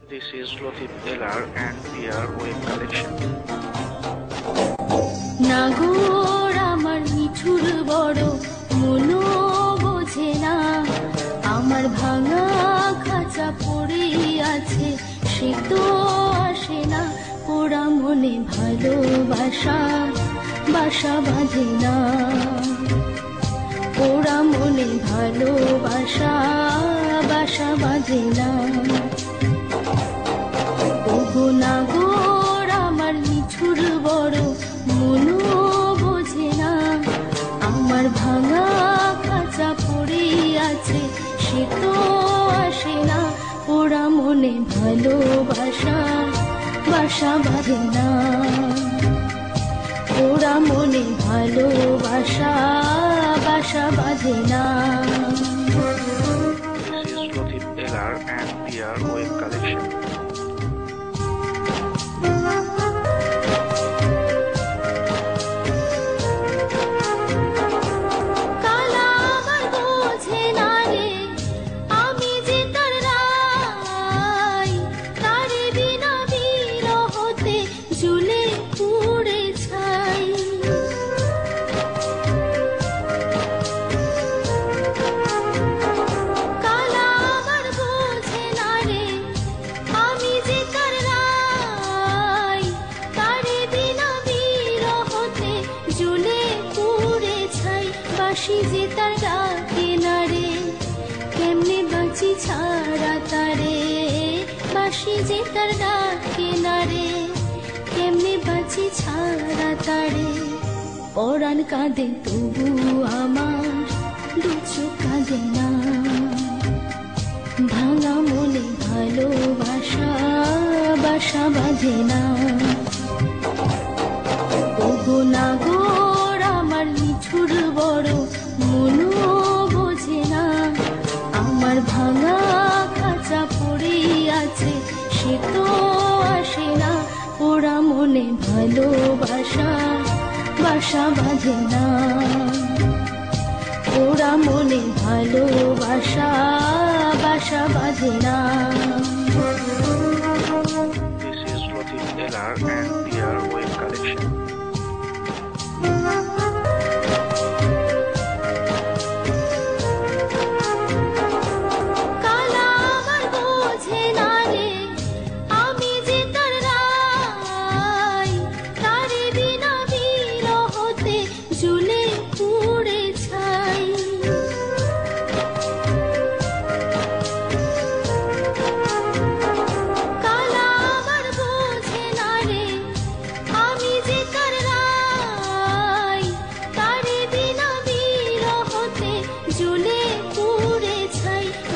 This is Latif LR and PR web collection. নাগর আমার মিঠুর বড় মনো বোঝে না, আমার ভাঙা খাঁচা পড়ে আছে সে তো আসে না, ওরা মনে ভালোবাসা বাসা বাঁধে না, ওরা মনে ভালোবাসা বাসা বাঁধে না। ওগো নাগর আমার মিঠুর বড় মনো বোঝে না, আমার ভাঙা খাঁচা পড়ে আছে সে তো আসে না, ওরা মনে ভালোবাসা বাসা বাঁধে না, ওরা মনে ভালোবাসা বাসা বাঁধে না। This is Latif LR and PR web collection. বাঁশি যে তার ডাকে না রে, কেমনে বাঁচি ছাড়া তারে, বাঁশি যে তার ডাকে না রে, কেমনে বাঁচি ছাড়া তারে। পরাণ কাঁদে তবু আমার দু চোখ কাঁদে না, ভাঙা মনে ভালোবাসা বাসা বাঁধে না। ওগো নাগর আমার মিঠুর বড় মনো বোঝে না, আমার ভাঙা খাঁচা পড়ে আছে সে তো আসে না, ওরা মনে ভালোবাসা বাসা বাঁধে না, ওরা মনে ভালোবাসা বাসা বাঁধে না। This is Latif LR and PR web collection.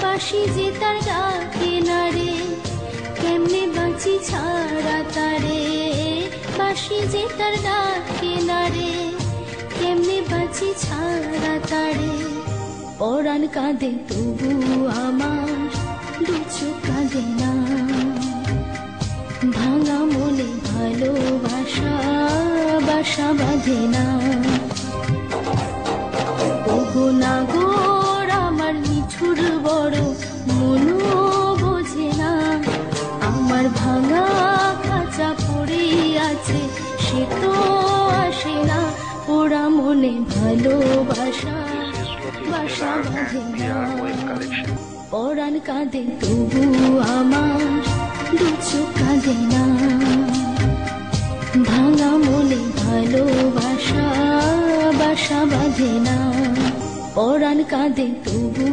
বাঁশি যে তার ডাকে না রে, কেমনে বাঁচি ছাড়া তারে, বাঁশি যে তার ডাকে না রে, কেমনে বাঁচি ছাড়া তারে। পরাণ কাঁদে তবু আমার দু চোখ কাঁদে না, ভাঙা মনে ভালোবাসা বাসা বাঁধে না। ওগো নাগর আমার মিঠুর বড় মনো বোঝে না, আমার ভাঙা খাঁচা পড়ে আছে সে তো আসে না, ওরা মনে ভালোবাসা বাসা বাঁধে না। পরাণ কাঁদে তবু আমার দু চোখ কাঁদে না, ভাঙা মনে ভালোবাসা বাসা বাঁধে না, পরাণ কাঁদে তবু